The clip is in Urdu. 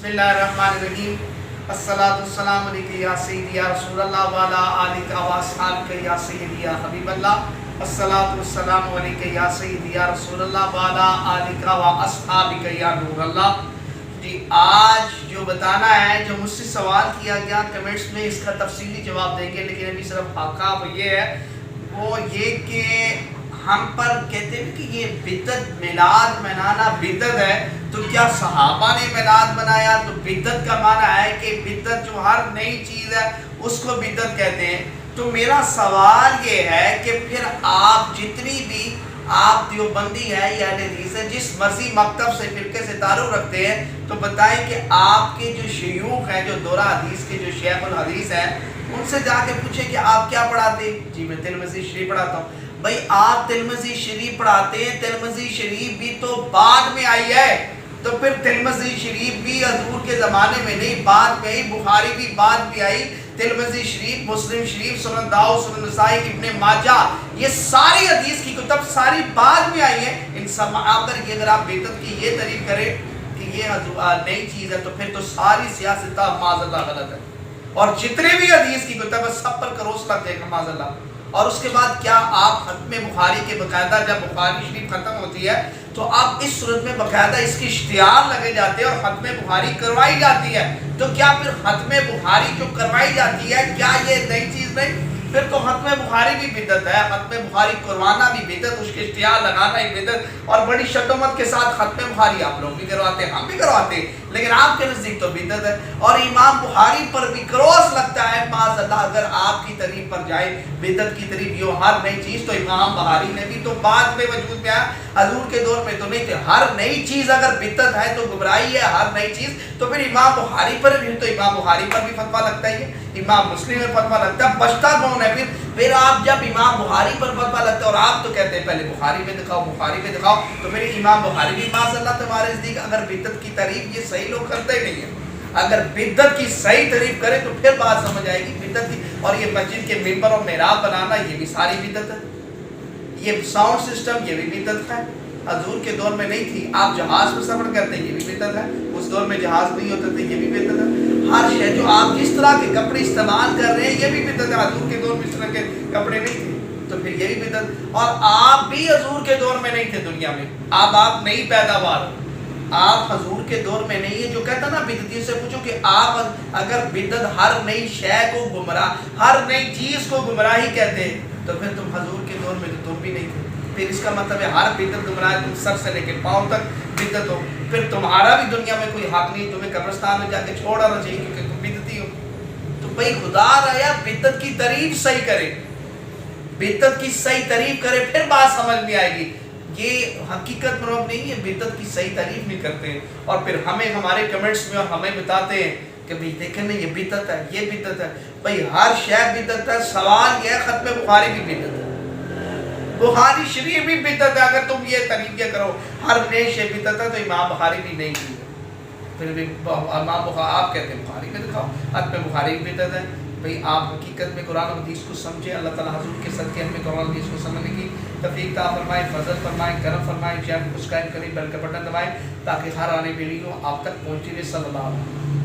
بسم اللہ الرحمن الرحیم الصلاۃ والسلام علیکہ یا سیدی یا رسول اللہ وعلی آلک و اصحابک یا سیدی یا حبیب اللہ الصلاۃ والسلام علیکہ یا سیدی یا رسول اللہ وعلی آلک و اصحابک یا نور اللہ۔ جی آج جو بتانا ہے، جو مجھ سے سوال کیا گیا کمنٹس میں، اس کا تفصیلی جواب دیں گے، لیکن ابھی صرف خاکہ وہ یہ ہے، وہ یہ کہ ہم پر کہتے ہیں کہ یہ بدعت، میلاد منانا بدعت ہے، تو کیا صحابہ نے میلاد منایا؟ تو بدعت کا معنی ہے کہ بدعت جو ہر نئی چیز ہے اس کو بدعت کہتے ہیں۔ تو میرا سوال یہ ہے کہ پھر آپ جتنی بھی آپ دیوبندی ہے یا اہل حدیث ہے، جس مرضی مکتب سے فرقے سے تعلق رکھتے ہیں، تو بتائیں کہ آپ کے جو شیوخ ہیں، جو دورہ حدیث کے جو شیخ الحدیث ہیں، ان سے جا کے پوچھیں کہ آپ کیا پڑھاتے ہیں؟ جی میں ترمذی شریف پڑھاتا ہوں۔ بھائی آپ ترمذی شریف پڑھاتے ہیں، ترمذی شریف بھی تو بعد میں آئی ہے، تو پھر ترمذی شریف بھی حضور کے زمانے میں نہیں، بعد میں آئی، بخاری بھی بعد میں آئی، ترمذی شریف، مسلم شریف، سنن داؤد، سنن نسائی، ابن ماجہ، یہ ساری حدیث کی کتب ساری بعد میں آئی ہیں۔ ان سب اگر آپ بدعت کی یہ تعریف کریں کہ یہ نئی چیز ہے، تو پھر تو ساری سیاست معاذ اللہ غلط ہے، اور جتنے بھی حدیث کی کتب ہے سب پر کروس لگ جائے گا معاذ اللہ۔ اور اس کے بعد کیا آپ ختم بخاری کے باقاعدہ، جب بخاری شریف ختم ہوتی ہے تو آپ اس صورت میں باقاعدہ اس کی اشتہار لگے جاتے ہیں اور ختم بخاری کروائی جاتی ہے، تو کیا پھر ختم بخاری جو کروائی جاتی ہے کیا یہ نئی چیز نہیں؟ پھر تو ختم بخاری بھی بدعت ہے، ختم بخاری کروانا بھی بدعت، اس کے اشتہار لگانا ہی بدعت، اور بڑی شدت کے ساتھ ختم بخاری آپ لوگ بھی کرواتے ہیں، ہم بھی کرواتے ہیں، لیکن آپ کے نزدیک تو بدعت ہے۔ اور امام بخاری پر بھی کروس لگتا ہے معاذ اللہ، اگر آپ کی طریق پر جائے بدعت کی طریق، یہ ہر نئی چیز، تو امام بخاری نے بھی تو بعد میں وجود میں آیا، حضور کے دور میں تو نہیں تھے۔ ہر نئی چیز اگر بدعت ہے تو گمراہی ہے، ہر نئی چیز، تو پھر امام بخاری پر بھی، تو امام بخاری پر بھی فتویٰ لگتا ہے، امام مسلم میں فتویٰ لگتا ہے، بچتا کون ہے پھر آپ جب امام بخاری پر فتویٰ لگتا ہے اور آپ تو کہتے ہیں پہلے بخاری میں دکھاؤ، بخاری میں دکھاؤ، تو پھر امام بخاری بھی معاذ اللہ تمہارے نزدیک اگر بدعت کی تعریف، یہ صحیح لوگ کرتے ہی نہیں ہیں، اگر بدعت کی صحیح تعریف کرے تو پھر بات سمجھ آئے گی بدعت کی۔ اور یہ مسجد کے ممبر اور محراب بنانا، یہ بھی ساری بدعت ہے، یہ ساؤنڈ سسٹم، یہ بھی بدعت ہے، حضور کے دور میں نہیں تھی، آپ جہاز میں سفر کرتے ہیں، یہ بھی بدعت ہے، اس دور میں جہاز نہیں ہوتے تھے، یہ بھی بدعت ہے، ہر شے جو آپ جس طرح کے کپڑے استعمال کر رہے ہیں یہ بھی بدعت ہے، حضور کے دور میں اس طرح کے کپڑے نہیں تھے، تو پھر یہ بھی بدعت۔ اور آپ بھی حضور کے دور میں نہیں تھے دنیا میں، آپ نئی پیداوار، آپ حضور کے دور میں نہیں ہے، جو کہتا نا بدعتی سے پوچھو کہ آپ اگر بدعت ہر نئی شے کو گمراہ، ہر نئی چیز کو گمراہی کہتے ہیں، تو پھر تم حضور کے دور میں تو تم بھی نہیں تھے، پھر اس کا مطلب ہے ہر بدعت گمراہ، تم سر سے لے کے پاؤں تک بدعت ہو، پھر تمہارا بھی دنیا میں کوئی حق نہیں، تمہیں قبرستان میں جا کے چھوڑ آنا چاہیے کیونکہ تم بدعتی ہو۔ تو بھائی خدا رہا بدعت کی تعریف صحیح کرے، بدعت کی صحیح تعریف کرے، پھر بات سمجھ میں آئے گی۔ یہ حقیقت پرب نہیں ہے، بدعت کی صحیح تعریف نہیں کرتے ہیں، اور پھر ہمیں ہمارے کمنٹس میں اور ہمیں بتاتے ہیں کہ بھئی دیکھیں نا یہ بدعت ہے، یہ بدعت ہے۔ بھئی ہر شے بدعت ہے، سوال یہ ہے ختم بخاری بھی بدعت ہے، بخاری شریف بھی بدعت ہے، اگر تم یہ تعریف کیا کرو ہر نئی شے بدعت ہے، تو امام بخاری بھی نہیں کی ہے، پھر بھی امام بخاری آپ کہتے ہیں بخاری میں دکھاؤ، ختم بخاری بھی بدعت ہے۔ بھئی آپ حقیقت میں قرآن و حدیث کو سمجھیں، اللہ تعالیٰ حضور کے صدقے ہمیں قرآن و حدیث کو سمجھنے کی توفیق عطا فرمائے، فضل فرمائے، کرم فرمائے، چاہے کچھ قائم کریں، بلکہ بٹن دبائیں تاکہ ہر آنے والی ویڈیو آپ تک پہنچے۔ صلی اللہ علیہ وسلم۔